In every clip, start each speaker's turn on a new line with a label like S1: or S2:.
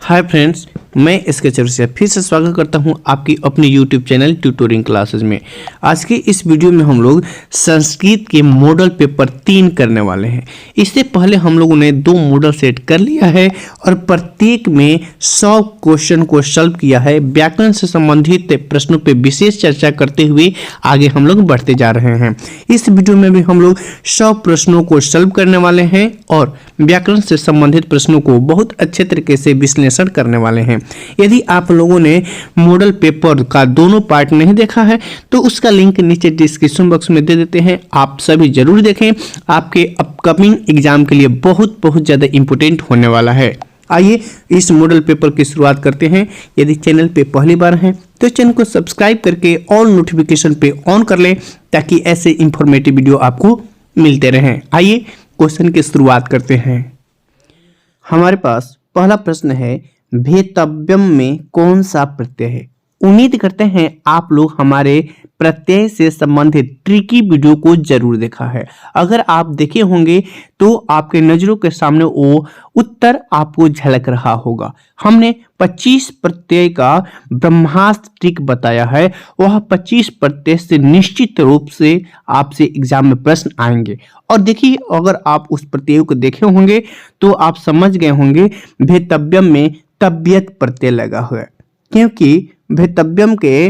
S1: Hi friends, मैं इसके से फिर से स्वागत करता हूं आपकी अपनी यूट्यूब चैनल ट्यूटोरिंग क्लासेस में। आज की इस वीडियो में हम लोग संस्कृत के मॉडल पेपर 3 करने वाले हैं। इससे पहले हम लोगों ने 2 मॉडल सेट कर लिया है और प्रत्येक में 100 क्वेश्चन को सॉल्व किया है। व्याकरण से संबंधित प्रश्नों पर विशेष चर्चा करते हुए आगे हम लोग बढ़ते जा रहे हैं। इस वीडियो में भी हम लोग 100 प्रश्नों को सॉल्व करने वाले हैं और व्याकरण से संबंधित प्रश्नों को बहुत अच्छे तरीके से विश्लेषण करने वाले हैं। यदि आप लोगों ने मॉडल पेपर का दोनों पार्ट नहीं देखा है तो उसका लिंक नीचे डिस्क्रिप्शन बॉक्स में दे देते हैं, आप सभी जरूर देखें। आपके अपकमिंग एग्जाम के लिए बहुत ज़्यादा इंपॉर्टेंट होने वाला है। आइए इस मॉडल पेपर की शुरुआत करते हैं। यदि चैनल पे पहली बार हैं तो चैनल को सब्सक्राइब करके ऑल नोटिफिकेशन पे ऑन कर लें ताकि ऐसे इंफॉर्मेटिव वीडियो आपको मिलते रहें। आइए क्वेश्चन की शुरुआत करते हैं। हमारे पास पहला प्रश्न है, भेतव्यम में कौन सा प्रत्यय है? उम्मीद करते हैं आप लोग हमारे प्रत्यय से संबंधित ट्रिकी वीडियो को जरूर देखा है। अगर आप देखे होंगे तो आपके नजरों के सामने वो उत्तर आपको झलक रहा होगा। हमने 25 प्रत्यय का ब्रह्मास्त्र ट्रिक बताया है। वह 25 प्रत्यय से निश्चित रूप से आपसे एग्जाम में प्रश्न आएंगे। और देखिए, अगर आप उस प्रत्यय को देखे होंगे तो आप समझ गए होंगे भेतव्यम में तबियत प्रत्यय लगा हुआ है, क्योंकि भेतव्यम के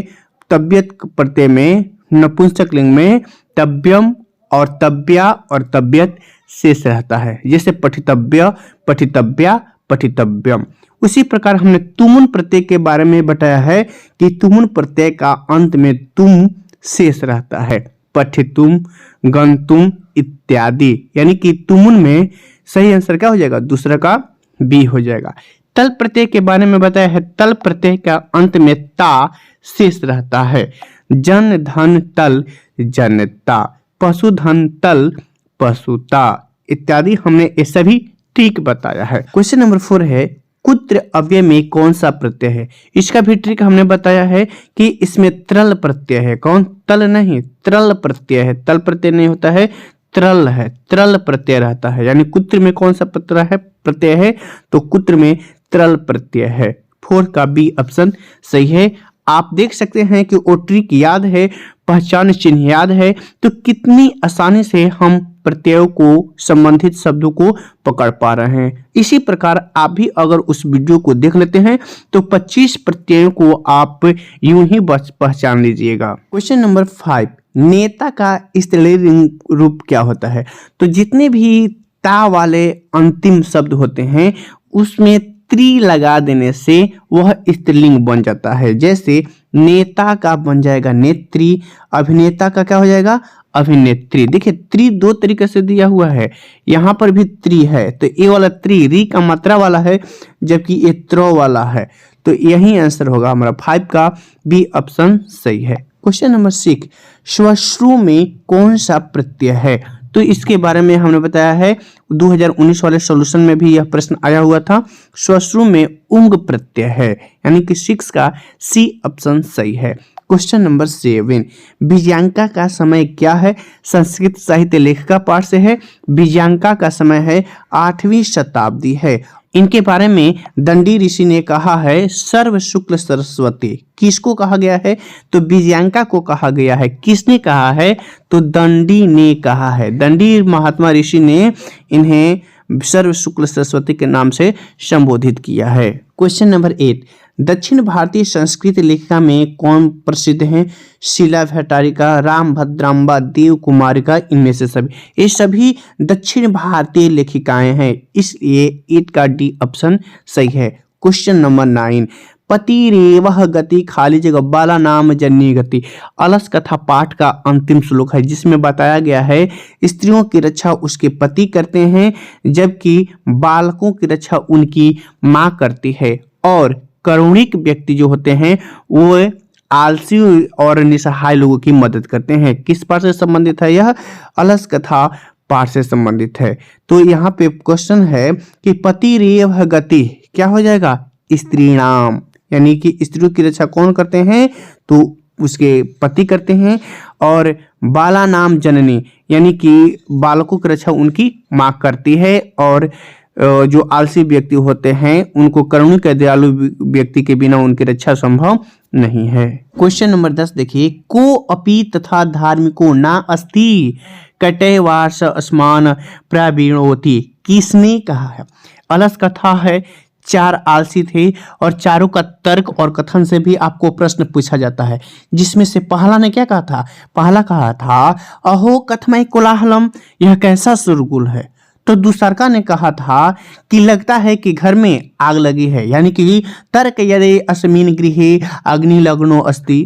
S1: तबियत प्रत्यय में नपुंसक लिंग में तव्यम और तव्या और तबियत शेष रहता है, जैसे पठितव्य, पठितव्या, पठितव्यम। उसी प्रकार हमने तुमुन प्रत्यय के बारे में बताया है कि तुमुन प्रत्यय का अंत में तुम शेष रहता है, पठितुम, गंतुम इत्यादि। यानी कि तुमुन में सही आंसर क्या हो जाएगा? दूसरा का बी हो जाएगा। तल प्रत्यय के बारे में बताया है, तल प्रत्यय का अंत में ता शेष रहता है, जन धन तल जनता, पशुधन तल पशुता इत्यादि। हमने ये सभी ट्रिक बताया है। क्वेश्चन नंबर 4 है, कुत्र अव्यय में कौन सा प्रत्यय है? इसका भी ट्रिक हमने बताया है कि इसमें त्रल प्रत्यय है। कौन? तल नहीं, त्रल प्रत्यय है। तल प्रत्यय नहीं होता है, त्रल है, त्रल प्रत्यय रहता है। यानी कुत्र में कौन सा प्रत्यय है? तो कुत्र में त्रल प्रत्यय है। 4 का बी ऑप्शन सही है। आप देख सकते हैं कि वो ट्रिक याद है, पहचान चिन्ह याद है, तो कितनी आसानी से हम प्रत्ययों को, संबंधित शब्दों को पकड़ पा रहे हैं। इसी प्रकार आप भी अगर उस वीडियो को देख लेते हैं तो 25 प्रत्ययों को आप यूं ही पहचान लीजिएगा। क्वेश्चन नंबर 5, नेता का स्त्रीलिंग रूप क्या होता है? तो जितने भी ता वाले अंतिम शब्द होते हैं उसमें त्री लगा देने से वह स्त्रीलिंग बन जाता है। जैसे नेता का बन जाएगा नेत्री, अभिनेता का क्या हो जाएगा? अभिनेत्री। देखिए, त्री 2 तरीके से दिया हुआ है, यहाँ पर भी त्री है, तो ये वाला त्री री का मात्रा वाला है, जबकि ये त्र वाला है, तो यही आंसर होगा हमारा 5 का बी ऑप्शन सही है। क्वेश्चन नंबर 6, श्वश्रु में कौन सा प्रत्यय है? तो इसके बारे में हमने बताया है, 2019 वाले सॉल्यूशन में भी यह प्रश्न आया हुआ था। श्वश्रु में उंग प्रत्यय है, यानी कि 6 का सी ऑप्शन सही है। क्वेश्चन नंबर 7, बीजांका का समय क्या है? संस्कृत साहित्य लेखिका पाठ से है। बीजांका का समय है 8वीं शताब्दी है। इनके बारे में दंडी ऋषि ने कहा है सर्व शुक्ल सरस्वती। किसको कहा गया है? तो बीजांका को कहा गया है। किसने कहा है? तो दंडी ने कहा है। दंडी महात्मा ऋषि ने इन्हें सर्व शुक्ल सरस्वती के नाम से संबोधित किया है। क्वेश्चन नंबर 8, दक्षिण भारतीय संस्कृत लेखिका में कौन प्रसिद्ध हैं? शीला भट्टारिका, राम भद्रांबा, देव कुमारिका, इनमें से सभी, ये सभी दक्षिण भारतीय लेखिकाएं हैं, इसलिए 8 का डी ऑप्शन सही है। क्वेश्चन नंबर 9, पतिरेवह गति खाली जगह बाला नाम जन्नी गति। अलस कथा पाठ का अंतिम श्लोक है, जिसमें बताया गया है स्त्रियों की रक्षा उसके पति करते हैं, जबकि बालकों की रक्षा उनकी माँ करती है। और करुणिक व्यक्ति जो होते हैं वो आलसी और निसहाय लोगों की मदद करते हैं। किस पाठ से संबंधित है? यह अलस कथा पाठ से संबंधित है। तो यहाँ पे क्वेश्चन है कि पतिरेव गति क्या हो जाएगा? स्त्री नाम, यानी कि स्त्रियों की रक्षा कौन करते हैं? तो उसके पति करते हैं। और बाला नाम जननी, यानी कि बालकों की रक्षा उनकी माँ करती है। और जो आलसी व्यक्ति होते हैं उनको करुणिक दयालु व्यक्ति के बिना उनकी रक्षा संभव नहीं है। क्वेश्चन नंबर 10 देखिए, को अपि तथा धार्मिको ना अस्ति कटे वार्ष अस्मान प्रवीणोति, किसने कहा है? अलस कथा है, चार आलसी थे और चारों का तर्क और कथन से भी आपको प्रश्न पूछा जाता है, जिसमें से पहला ने क्या कहा था? पहला कहा था अहो कथमय कोलाहलम, यह कैसा शोरगुल है। तो दूसरका ने कहा था कि लगता है कि घर में आग लगी है, यानी कि तर्क यदि अस्मिन गृहे अग्नि लग्नो अस्ति।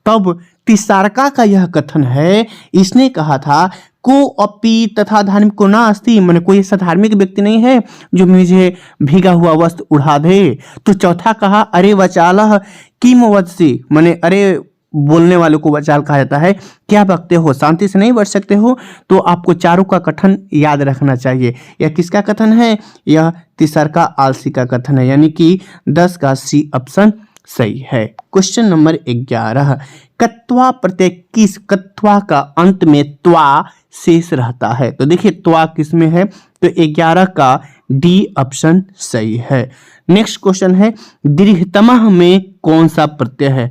S1: तब तीसरका का यह कथन है, इसने कहा था को अपि तथा धार्मिक को ना अस्ति, मैंने कोई ऐसा धार्मिक व्यक्ति नहीं है जो मुझे भीगा हुआ वस्त्र उड़ा दे। तो चौथा कहा अरे वचालह किम वदसि, मैंने अरे बोलने वाले को वचाल कहा जाता है, क्या बकते हो, शांति से नहीं बैठ सकते हो। तो आपको चारों का कथन याद रखना चाहिए। यह किसका कथन है? यह तीसरका आलसी का कथन है, यानी कि 10 का सी ऑप्शन सही है। क्वेश्चन नंबर 11, कत्वा प्रत्यय किस कत्वा का अंत में त्वा शेष रहता है? तो देखिए त्वा किस में है? तो 11 का डी ऑप्शन सही है। नेक्स्ट क्वेश्चन है, दीर्घतमः में कौन सा प्रत्यय है?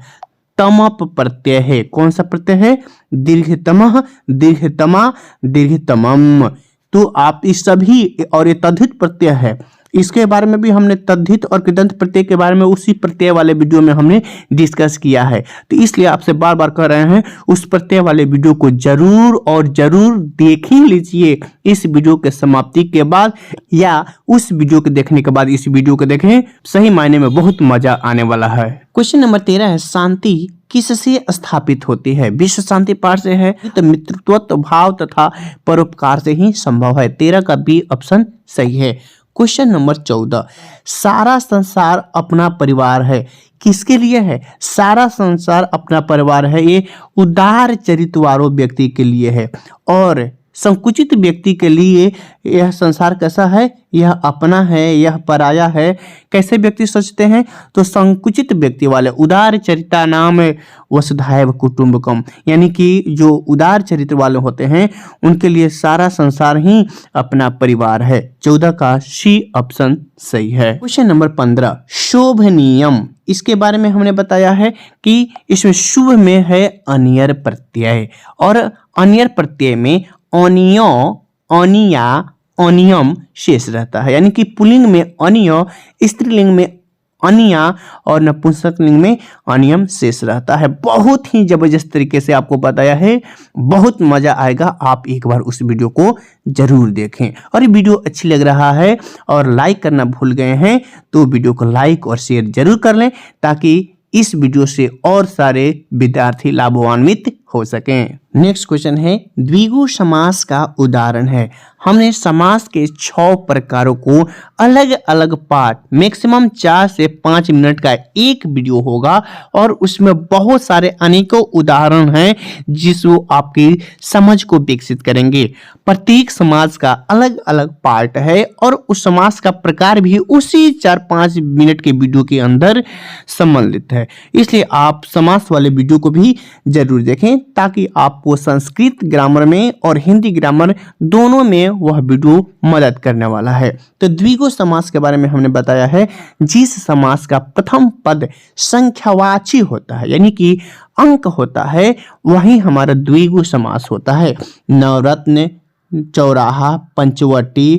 S1: तमप प्रत्यय है। कौन सा प्रत्यय है? दीर्घतमः, दीर्घतमा, दीर्घतमम। तो आप इस सभी और ये तद्धित प्रत्यय है, इसके बारे में भी हमने तद्धित और कृदंत प्रत्यय के बारे में उसी प्रत्यय वाले वीडियो में हमने डिस्कस किया है। तो इसलिए आपसे बार बार कह रहे हैं उस प्रत्यय वाले वीडियो को जरूर और जरूर देख ही लीजिए इस वीडियो के समाप्ति के बाद, या उस वीडियो के देखने के बाद इस वीडियो को देखें, सही मायने में बहुत मजा आने वाला है। क्वेश्चन नंबर 13 है, शांति किससे स्थापित होती है? विश्व शांति पाठ से है, तो मित्रत्व भाव तथा परोपकार से ही संभव है। 13 का बी ऑप्शन सही है। क्वेश्चन नंबर 14, सारा संसार अपना परिवार है, किसके लिए है? सारा संसार अपना परिवार है, ये उदार चरित्र वाले व्यक्ति के लिए है। और संकुचित व्यक्ति के लिए यह संसार कैसा है? यह अपना है, यह पराया है। कैसे व्यक्ति सोचते हैं? तो संकुचित व्यक्ति वाले, उदार चरिता नाम वसुधैव कुटुंबकम, यानी कि जो उदार चरित्र वाले होते हैं उनके लिए सारा संसार ही अपना परिवार है। 14 का सी ऑप्शन सही है। क्वेश्चन नंबर 15, शोभनीयम, इसके बारे में हमने बताया है कि इसमें शुभ में है अनियर प्रत्यय, और अनियर प्रत्यय में अनियो, अनिया, अनियम शेष रहता है, यानी कि पुल्लिंग में अनियो, स्त्रीलिंग में अनिया और नपुंसकलिंग में अनियम शेष रहता है। बहुत ही जबरदस्त तरीके से आपको बताया है, बहुत मजा आएगा। आप एक बार उस वीडियो को जरूर देखें। और ये वीडियो अच्छी लग रहा है और लाइक करना भूल गए हैं तो वीडियो को लाइक और शेयर जरूर कर लें, ताकि इस वीडियो से और सारे विद्यार्थी लाभान्वित हो सकें। नेक्स्ट क्वेश्चन है, द्विगु समास का उदाहरण है। हमने समास के 6 प्रकारों को अलग अलग पार्ट, मैक्सिमम 4 से 5 मिनट का एक वीडियो होगा और उसमें बहुत सारे अनेकों उदाहरण हैं जिसको आपकी समझ को विकसित करेंगे। प्रत्येक समास का अलग अलग पार्ट है और उस समास का प्रकार भी उसी 4-5 मिनट के वीडियो के अंदर सम्मिलित है। इसलिए आप समास वाले वीडियो को भी जरूर देखें, ताकि आपको संस्कृत ग्रामर में और हिंदी ग्रामर दोनों में वह वीडियो मदद करने वाला है। तो द्विगु समास के बारे में हमने बताया है, जिस समास का प्रथम पद संख्यावाची होता है, यानी कि अंक होता है, वही हमारा द्विगु समास होता है। नवरत्न, चौराहा, पंचवटी,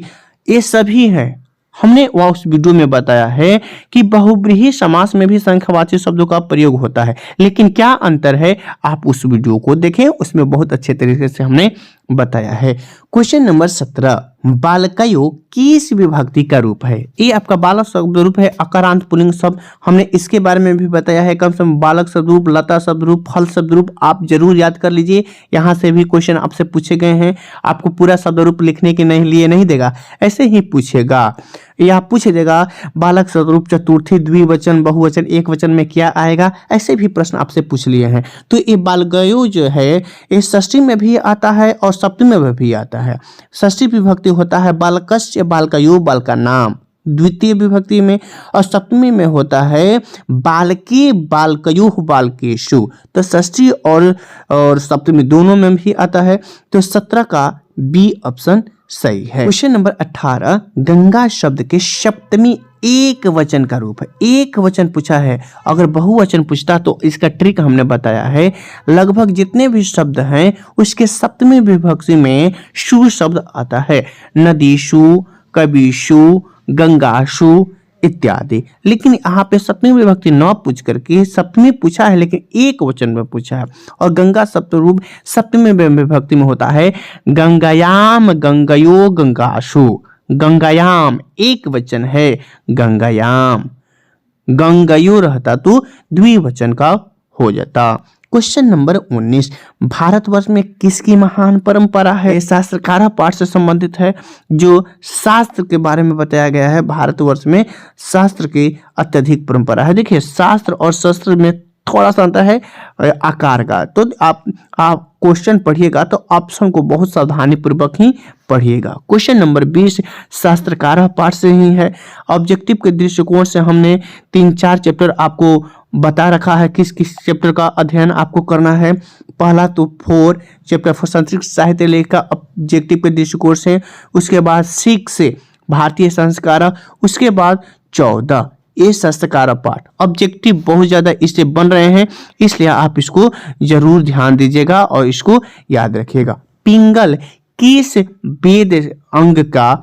S1: ये सभी है। हमने वह उस वीडियो में बताया है कि बहुब्रीहि समास में भी संख्यावाची शब्दों का प्रयोग होता है, लेकिन क्या अंतर है आप उस वीडियो को देखें, उसमें बहुत अच्छे तरीके से हमने बताया है। क्वेश्चन नंबर 17, बालकयो किस विभक्ति का रूप है? ये आपका बालक शब्द रूप है, अकारांत पुल्लिंग शब्द, हमने इसके बारे में भी बताया है। कम से कम बालक शब्द रूप, लता शब्द रूप, फल शब्द रूप आप जरूर याद कर लीजिए। यहाँ से भी क्वेश्चन आपसे पूछे गए हैं, आपको पूरा शब्द रूप लिखने के लिए नहीं देगा, ऐसे ही पूछेगा। या पूछ देगा बालक शब्द रूप चतुर्थी, द्विवचन, बहुवचन, एक वचन में क्या आएगा, ऐसे भी प्रश्न आपसे पूछ लिए हैं। तो ये बालकयो जो है ये षष्ठी में भी आता है और सप्तमी में भी आता है। षष्ठी विभक्ति होता है बालकस्य, बालकयो, बालका नाम द्वितीय विभक्ति में, और सप्तमी में होता है बालके, बालकयो, बालकेशु। तो षष्ठी और सप्तमी दोनों में भी आता है। तो 17 का बी ऑप्शन सही है। क्वेश्चन नंबर 18, गंगा शब्द के सप्तमी एक वचन का रूप है। एक वचन पूछा है, अगर बहुवचन पूछता तो इसका ट्रिक हमने बताया है। लगभग जितने भी शब्द हैं उसके सप्तमी विभक्ति में शु शब्द आता है। नदीशु, कबीशु, गंगाशु इत्यादि। लेकिन यहाँ पे सप्तमी विभक्ति न पूछ करके सप्तमी पूछा है, लेकिन एक वचन में पूछा है। और गंगा सप्तरूप सप्तमी विभक्ति में होता है। गंगायाम, गंगयो, गंगाशु। गंगायाम एक वचन है, गंगायाम। गंगयो रहता तो द्विवचन का हो जाता। क्वेश्चन नंबर 19, भारतवर्ष में किसकी महान परंपरा है? शास्त्रकारा पाठ से संबंधित है, जो शास्त्र के बारे में बताया गया है। भारतवर्ष में शास्त्र की अत्यधिक परंपरा है। देखिए, शास्त्र और शस्त्र में थोड़ा सा अंतर है आकार का। तो आप क्वेश्चन पढ़िएगा तो ऑप्शन को बहुत सावधानी पूर्वक ही पढ़िएगा। क्वेश्चन नंबर 20 शास्त्रकारा पाठ से ही है। ऑब्जेक्टिव के दृष्टिकोण से हमने 3-4 चैप्टर आपको बता रखा है, किस किस चैप्टर का अध्ययन आपको करना है। पहला तो 4 चैप्टर संस्कृत साहित्य लेख का ऑब्जेक्टिव के दृष्टिकोण से, उसके बाद 6 से भारतीय संस्कारा, उसके बाद 14 ये शास्त्रकारा पाठ। ऑब्जेक्टिव बहुत ज्यादा इससे बन रहे हैं, इसलिए आप इसको जरूर ध्यान दीजिएगा और इसको याद रखिएगा। पिंगल किस वेद अंग का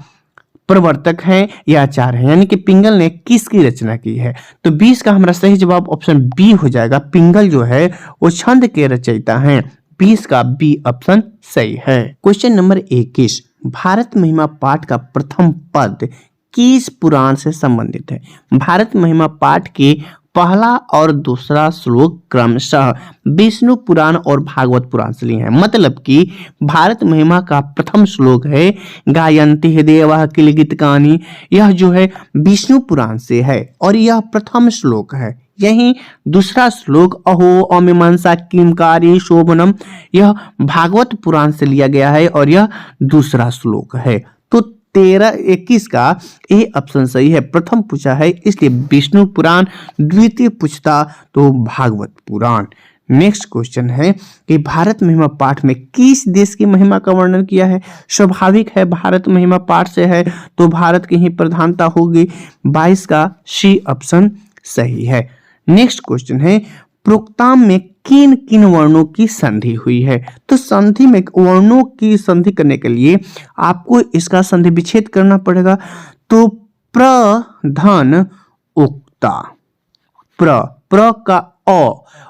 S1: प्रवर्तक है या आचार्य है? यानी कि पिंगल ने किसकी रचना की है? तो 20 का हमारा सही जवाब ऑप्शन बी हो जाएगा। पिंगल जो है वो छंद के रचयिता हैं। 20 का बी ऑप्शन सही है। क्वेश्चन नंबर 21, भारत महिमा पाठ का प्रथम पद किस पुराण से संबंधित है? भारत महिमा पाठ के पहला और दूसरा श्लोक क्रमशः विष्णु पुराण और भागवत पुराण से लिए हैं। मतलब कि भारत महिमा का प्रथम श्लोक है गायन्ति देवा किल गीतकानि, यह जो है विष्णु पुराण से है और यह प्रथम श्लोक है। यही दूसरा श्लोक अहो अमीमांसा किमकारी शोभनम, यह भागवत पुराण से लिया गया है और यह दूसरा श्लोक है। तो 21 का ए ऑप्शन सही है। प्रथम पूछा है इसलिए विष्णु पुराण, द्वितीय पूछता तो भागवत पुराण। नेक्स्ट क्वेश्चन है कि भारत महिमा पाठ में किस देश की महिमा का वर्णन किया है? स्वाभाविक है, भारत महिमा पाठ से है तो भारत की ही प्रधानता होगी। 22 का सी ऑप्शन सही है। नेक्स्ट क्वेश्चन है प्रोक्ताम में किन किन वर्णों की संधि हुई है? तो संधि में वर्णों की संधि करने के लिए आपको इसका संधि विच्छेद करना पड़ेगा। तो प्र धन उक्ता, प्र का अ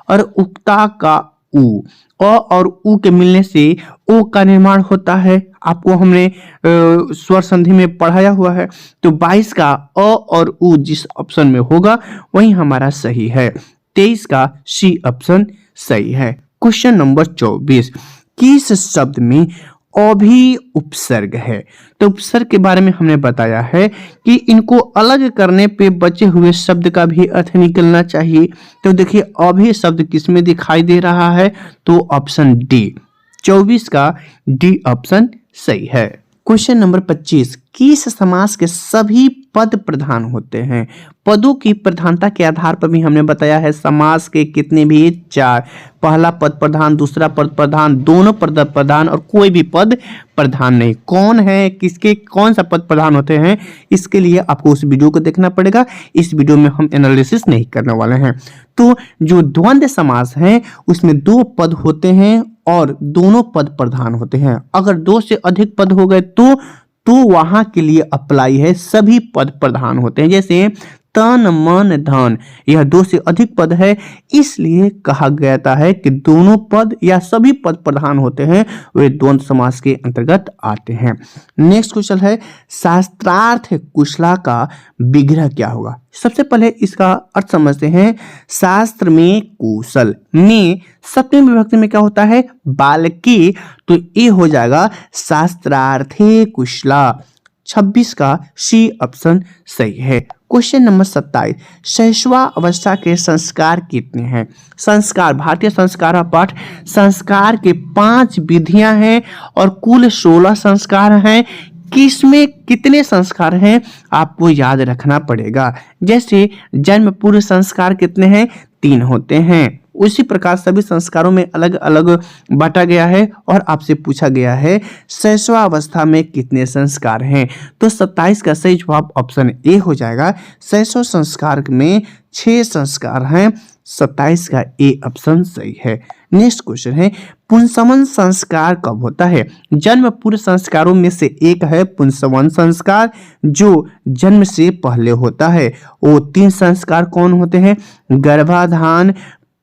S1: और उक्ता का उ, अ और उ के मिलने से ओ का निर्माण होता है। आपको हमने स्वर संधि में पढ़ाया हुआ है। तो 22 का अ और उ जिस ऑप्शन में होगा वही हमारा सही है। 23 का सी ऑप्शन सही है। क्वेश्चन नंबर 24, किस शब्द में अभी उपसर्ग है? तो उपसर्ग के बारे में हमने बताया है कि इनको अलग करने पे बचे हुए शब्द का भी अर्थ निकलना चाहिए। तो देखिए अभी शब्द किसमें दिखाई दे रहा है? तो ऑप्शन डी, 24 का डी ऑप्शन सही है। क्वेश्चन नंबर 25, किस समास के सभी पद प्रधान होते हैं? पदों की प्रधानता के आधार पर भी हमने बताया है समास के कितने भी 4, पहला पद प्रधान, दूसरा पद प्रधान, दोनों पद प्रधान और कोई भी पद प्रधान नहीं। कौन है, किसके कौन सा पद प्रधान होते हैं, इसके लिए आपको उस वीडियो को देखना पड़ेगा। इस वीडियो में हम एनालिसिस नहीं करने वाले हैं। तो जो द्वंद्व समास है उसमें 2 पद होते हैं और दोनों पद प्रधान होते हैं। अगर 2 से अधिक पद हो गए तो वहां के लिए अप्लाई है सभी पद प्रधान होते हैं। जैसे तन मन धन, यह 2 से अधिक पद है, इसलिए कहा गया है कि दोनों पद या सभी पद प्रधान होते हैं, वे द्वंद्व समास के अंतर्गत आते हैं। नेक्स्ट क्वेश्चन है शास्त्रार्थ कुशला का विग्रह क्या होगा? सबसे पहले इसका अर्थ समझते हैं। शास्त्र में कुशल में सप्तमी विभक्ति में क्या होता है? बालकी, तो ये हो जाएगा शास्त्रार्थे कुशला। 26 का सी ऑप्शन सही है। क्वेश्चन नंबर 27, शैशवा अवस्था के संस्कार कितने हैं? संस्कार, भारतीय संस्कार पाठ, संस्कार के 5 विधियां हैं और कुल 16 संस्कार हैं। किसमें कितने संस्कार हैं आपको याद रखना पड़ेगा। जैसे जन्म पूर्व संस्कार कितने हैं? 3 होते हैं। उसी प्रकार सभी संस्कारों में अलग अलग बांटा गया है और आपसे पूछा गया है शैशवावस्था में कितने संस्कार हैं। तो 27 का सही जवाब ऑप्शन ए हो जाएगा। शैशव संस्कार में 6 संस्कार हैं, 27 का ए ऑप्शन सही है। नेक्स्ट क्वेश्चन है पुंसवन संस्कार कब होता है। जन्म पूर्व संस्कारों में से एक है पुंसवन संस्कार, जो जन्म से पहले होता है। वो 3 संस्कार कौन होते हैं? गर्भाधान,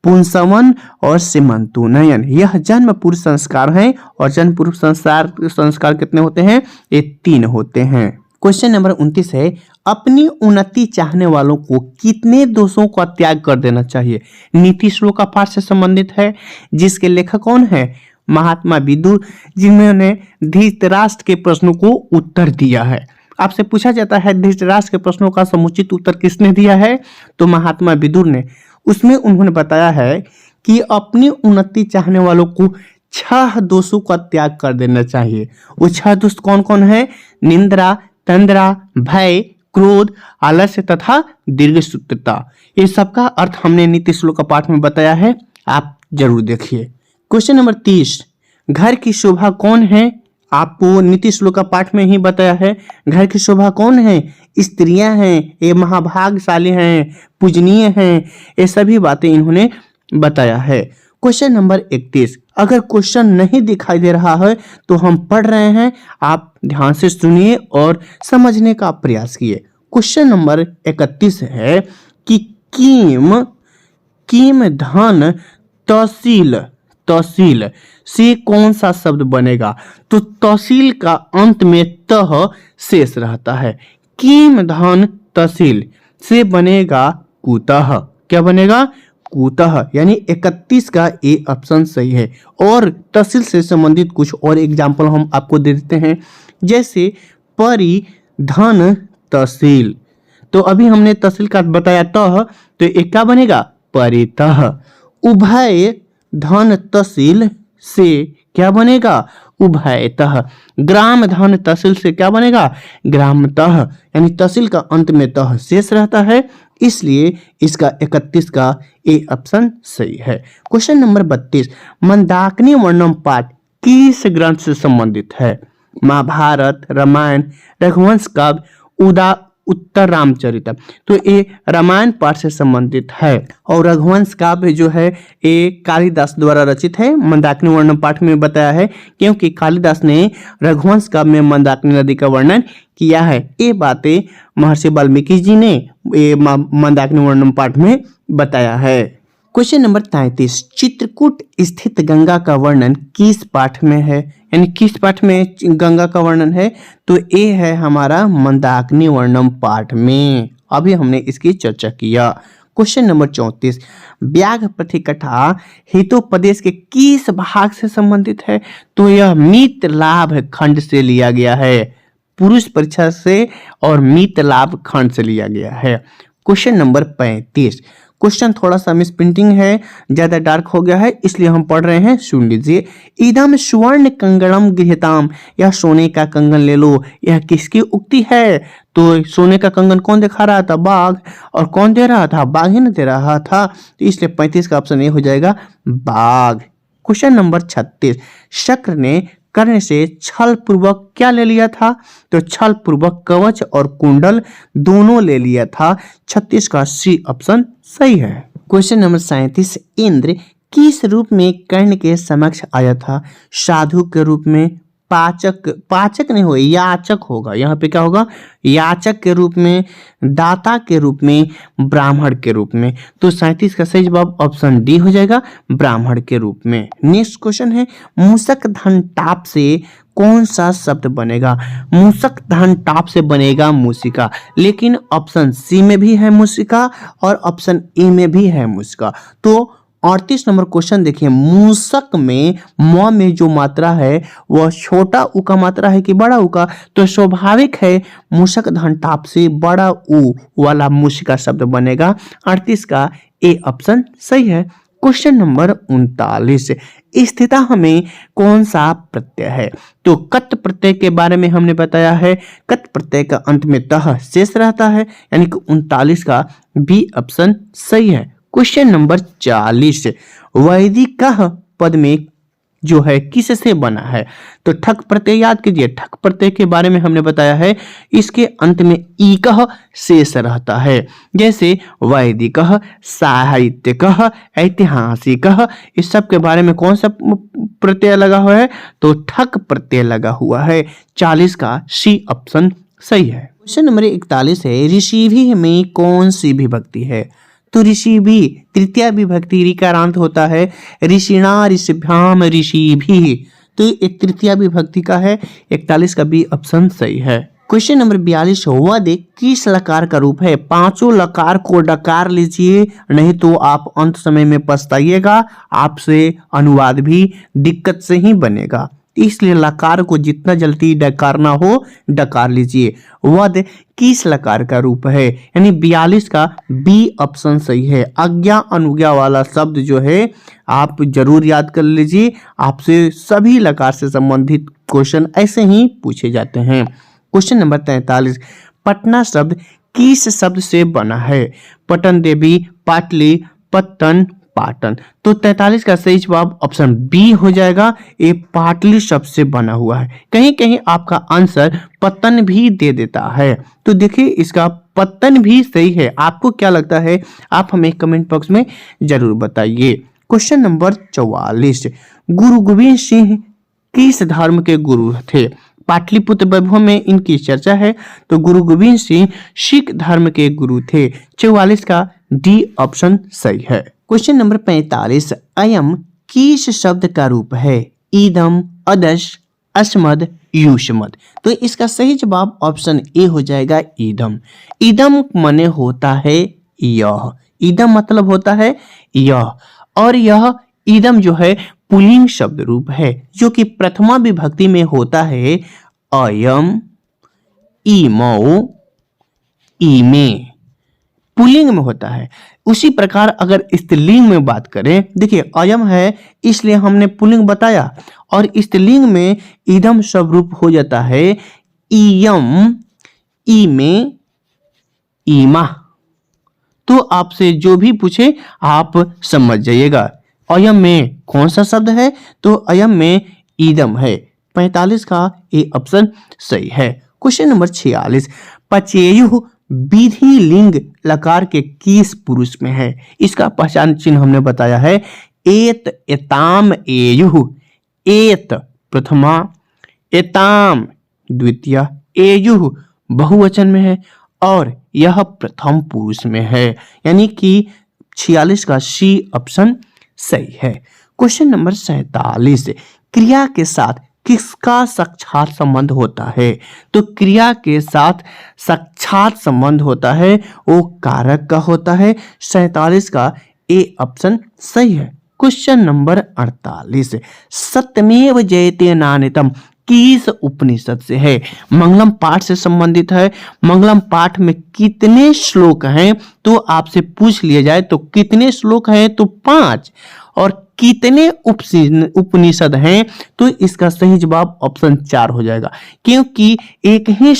S1: पुंसवन और सीमंतोन्नयन। यह जन्म पूर्व संस्कार हैं और जन्म पूर्व संस्कार कितने होते हैं? ये 3 होते हैं। क्वेश्चन नंबर 29 है अपनी उन्नति चाहने वालों को कितने दोषों का त्याग कर देना चाहिए। नीति श्लोक का पाठ से संबंधित है, जिसके लेखक कौन है? महात्मा विदुर, जिन्होंने धृतराष्ट्र के प्रश्नों को उत्तर दिया है। आपसे पूछा जाता है धृतराष्ट्र के प्रश्नों का समुचित उत्तर किसने दिया है? तो महात्मा विदुर ने। उसमें उन्होंने बताया है कि अपनी उन्नति चाहने वालों को 6 दोषों का त्याग कर देना चाहिए। वो 6 दोष कौन कौन है? निंद्रा, तंद्रा, भय, क्रोध, आलस्य तथा दीर्घसूत्रता। ये सबका अर्थ हमने नीति श्लोक का पाठ में बताया है, आप जरूर देखिए। क्वेश्चन नंबर 30 घर की शोभा कौन है? आपको नीति श्लोक का पाठ में ही बताया है। घर की शोभा कौन है? स्त्रियां हैं, ये महाभागशाली हैं, पूजनीय हैं, ये सभी बातें इन्होंने बताया है। क्वेश्चन नंबर 31 अगर क्वेश्चन नहीं दिखाई दे रहा है तो हम पढ़ रहे हैं, आप ध्यान से सुनिए और समझने का प्रयास कीजिए। क्वेश्चन नंबर 31 है कि कीम धन तहसील से कौन सा शब्द बनेगा? तो तहसील का अंत में तह शेष रहता है। कीम धन तहसील से बनेगा कुतः। क्या बनेगा? कुतः, यानी 31 का ए ऑप्शन सही है। और तहसील से संबंधित कुछ और एग्जाम्पल हम आपको दे देते हैं, जैसे परिधन तहसील। तो अभी हमने तहसील का बताया तह, तो एक क्या बनेगा? परितः। उभय धन तहसील से क्या बनेगा? उभयतः। ग्राम धन तहसील से क्या बनेगा? ग्रामतः, यानी तहसील का अंत में तह शेष रहता है, इसलिए इसका 31 का ए ऑप्शन सही है। क्वेश्चन नंबर 32 मंदाकिनी वर्णम पाठ किस ग्रंथ से संबंधित है? महाभारत, रामायण, रघुवंश काव्य, उत्तर रामचरितम। तो ये रामायण पाठ से संबंधित है और रघुवंश काव्य जो है ये कालिदास द्वारा रचित है। मंदाकिनी वर्णन पाठ में बताया है क्योंकि कालिदास ने रघुवंश काव्य में मंदाकिनी नदी का वर्णन किया है। ये बातें महर्षि वाल्मीकि जी ने ये मंदाकिनी वर्णन पाठ में बताया है। क्वेश्चन नंबर 33 चित्रकूट स्थित गंगा का वर्णन किस पाठ में है? यानी किस पाठ में गंगा का वर्णन है? तो ये है हमारा मंदाकिनी वर्णन पाठ में। अभी हमने इसकी चर्चा किया। क्वेश्चन नंबर 34 व्याघ प्रतिकथा हितोपदेश के किस भाग से संबंधित है? तो यह मित लाभ खंड से लिया गया है। पुरुष परीक्षा से और मित लाभ खंड से लिया गया है। क्वेश्चन नंबर 35 क्वेश्चन थोड़ा सा मिस प्रिंटिंग है, ज्यादा डार्क हो गया है, इसलिए हम पढ़ रहे हैं, सुन लीजिए। इदम स्वर्ण कंगणम गृह्यताम, यह सोने का कंगन ले लो, यह किसकी उक्ति है? तो सोने का कंगन कौन दिखा रहा था? बाघ। और कौन दे रहा था? बाघ ही न दे रहा था, तो इसलिए 35 का ऑप्शन ए हो जाएगा बाघ। क्वेश्चन नंबर 36 शक्र ने कर्ण से छल पूर्वक क्या ले लिया था? तो छल पूर्वक कवच और कुंडल दोनों ले लिया था। 36 का सी ऑप्शन सही है। क्वेश्चन नंबर 37 इंद्र किस रूप में कर्ण के समक्ष आया था? साधु के रूप में, पाचक नहीं होगा, याचक होगा। यहाँ पे क्या होगा? याचक के रूप में, दाता के रूप में, ब्राह्मण के रूप में। तो 37 का सही जवाब ऑप्शन डी हो जाएगा, ब्राह्मण के रूप में। नेक्स्ट क्वेश्चन है मूषक धन टाप से कौन सा शब्द बनेगा? मूषक धन टाप से बनेगा मूषिका, लेकिन ऑप्शन सी में भी है मूषिका और ऑप्शन ए में भी है मूषिका। तो 38 नंबर क्वेश्चन देखिए, मूषक में म में जो मात्रा है वह छोटा उ का मात्रा है कि बड़ा उ का? तो स्वाभाविक है मूषक धन टाप से बड़ा उ वाला मूषिका शब्द बनेगा। 38 का ए ऑप्शन सही है। क्वेश्चन नंबर 39 स्थिता में कौन सा प्रत्यय है? तो कत प्रत्यय के बारे में हमने बताया है। कत प्रत्यय का अंत में तह शेष रहता है, यानी कि 39 का बी ऑप्शन सही है। क्वेश्चन नंबर 40, वैदिक पद में जो है किससे बना है? तो ठक प्रत्यय याद कीजिए, ठक प्रत्यय के बारे में हमने बताया है, इसके अंत में ईकः शेष रहता है। जैसे वैदिकः, साहित्यिकः, ऐतिहासिकः, इस सब के बारे में कौन सा प्रत्यय लगा हुआ है? तो ठक प्रत्यय लगा हुआ है। 40 का सी ऑप्शन सही है। क्वेश्चन नंबर 41 है, ऋषिभि में कौन सी विभक्ति है? तो ऋषि भी तृतीया विभक्ति ऋकारांत होता है, ऋषिणा ऋषिभ्याम ऋषिभि, तो ये तृतीया विभक्ति का है। 41 का बी ऑप्शन सही है। क्वेश्चन नंबर 42, वद किस लकार का रूप है? पांचों लकार को डकार लीजिए, नहीं तो आप अंत समय में पछताइएगा, आपसे अनुवाद भी दिक्कत से ही बनेगा, इसलिए लकार को जितना जल्दी डकारना हो डकार लीजिए। वद किस लकार का रूप है? यानी 42 का बी ऑप्शन सही है। आज्ञा अनुज्ञा वाला शब्द जो है आप जरूर याद कर लीजिए, आपसे सभी लकार से संबंधित क्वेश्चन ऐसे ही पूछे जाते हैं। क्वेश्चन नंबर 43, पटना शब्द किस शब्द से बना है? पटन देवी, पाटली, पत्तन, पाटन, तो 43 का सही जवाब ऑप्शन बी हो जाएगा, ये पाटली शब्द से बना हुआ है। कहीं कहीं आपका आंसर पत्तन भी दे देता है, तो देखिए इसका पत्तन भी सही है। आपको क्या लगता है आप हमें कमेंट बॉक्स में जरूर बताइए। क्वेश्चन नंबर 44, गुरु गोविंद सिंह किस धर्म के गुरु थे? पाटलिपुत्र वैभव में इनकी चर्चा है, तो गुरु गोविंद सिंह सिख धर्म के गुरु थे। 44 का डी ऑप्शन सही है। क्वेश्चन नंबर 45, अयम किस शब्द का रूप है? ईदम, अदश, अस्मद, युष्मद, तो इसका सही जवाब ऑप्शन ए हो जाएगा ईदम। ईदम माने होता है यह, ईदम मतलब होता है यह, और यह ईदम जो है पुल्लिंग शब्द रूप है, जो कि प्रथमा विभक्ति में होता है अयम, ईमौ, ईमे, पुल्लिंग में होता है। उसी प्रकार अगर स्त्रीलिंग में बात करें, देखिए अयम है इसलिए हमने पुल्लिंग बताया, और स्त्रीलिंग में ईदम शब्द रूप हो जाता है ईयम, ईमे, ईमा। तो आपसे जो भी पूछे आप समझ जाइएगा अयम में कौन सा शब्द है, तो अयम में ईदम है। 45 का ए ऑप्शन सही है। क्वेश्चन नंबर 46, पचेयु विधि लिंग लकार के किस पुरुष में है? इसका पहचान चिन्ह हमने बताया है एत, एताम, एयुः, एत प्रथमा, एताम द्वितीय, एयुः बहुवचन में है, और यह प्रथम पुरुष में है, यानी कि 46 का सी ऑप्शन सही है। क्वेश्चन नंबर 47, क्रिया के साथ किसका साक्षात संबंध होता है? तो क्रिया के साथ साक्षात संबंध होता है वो कारक का होता है। 47 का ए ऑप्शन सही है। क्वेश्चन नंबर 48, सत्यमेव जयते नान्यतम किस उपनिषद से है? मंगलम पाठ से संबंधित है। मंगलम पाठ में कितने श्लोक हैं? तो आपसे पूछ लिया जाए तो कितने श्लोक हैं? तो 5। और कितने उपनिषद हैं? तो इसका सही जवाब ऑप्शन 4 हो जाएगा, क्योंकि एक ही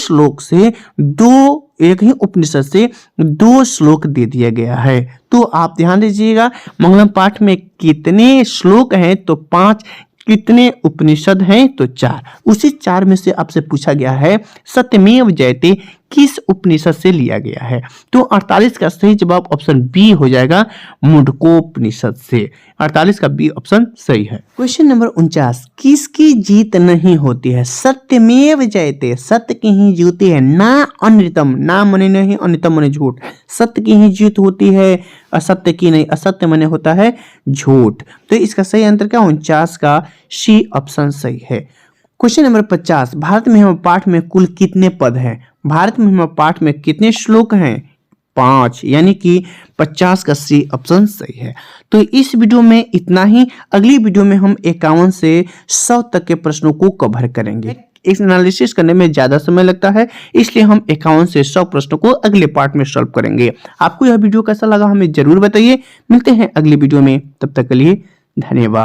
S1: उपनिषद से 2 श्लोक दे दिया गया है। तो आप ध्यान दीजिएगा, मंगलम पाठ में कितने श्लोक हैं? तो 5। कितने उपनिषद हैं? तो 4। उसी 4 में से आपसे पूछा गया है सत्यमेव जयते किस उपनिषद से लिया गया है? तो 48 का सही जवाब ऑप्शन बी हो जाएगा, मुंडकोपनिषद से। 48 का बी ऑप्शन सही है। क्वेश्चन नंबर 49, किसकी जीत नहीं होती है? सत्यमेव जयते, सत्य की ही जीती है, ना अनृतम, ना मने नहीं, अनृतम मने झूठ, सत्य की ही जीत होती है, असत्य की नहीं। असत्य मने होता है झूठ। तो इसका सही आंसर क्या? 49 का सी ऑप्शन सही है। क्वेश्चन नंबर 50, भारत में हम पाठ में कुल कितने पद हैं? भारत में हम पाठ में कितने श्लोक हैं? 5, यानी कि 50 का सी ऑप्शन सही है। तो इस वीडियो में इतना ही। अगली वीडियो में हम 51 से 100 तक के प्रश्नों को कवर करेंगे। इस एनालिसिस करने में ज्यादा समय लगता है, इसलिए हम 51 से 100 प्रश्नों को अगले पार्ट में सॉल्व करेंगे। आपको यह वीडियो कैसा लगा हमें जरूर बताइए। मिलते हैं अगली वीडियो में, तब तक के लिए धन्यवाद।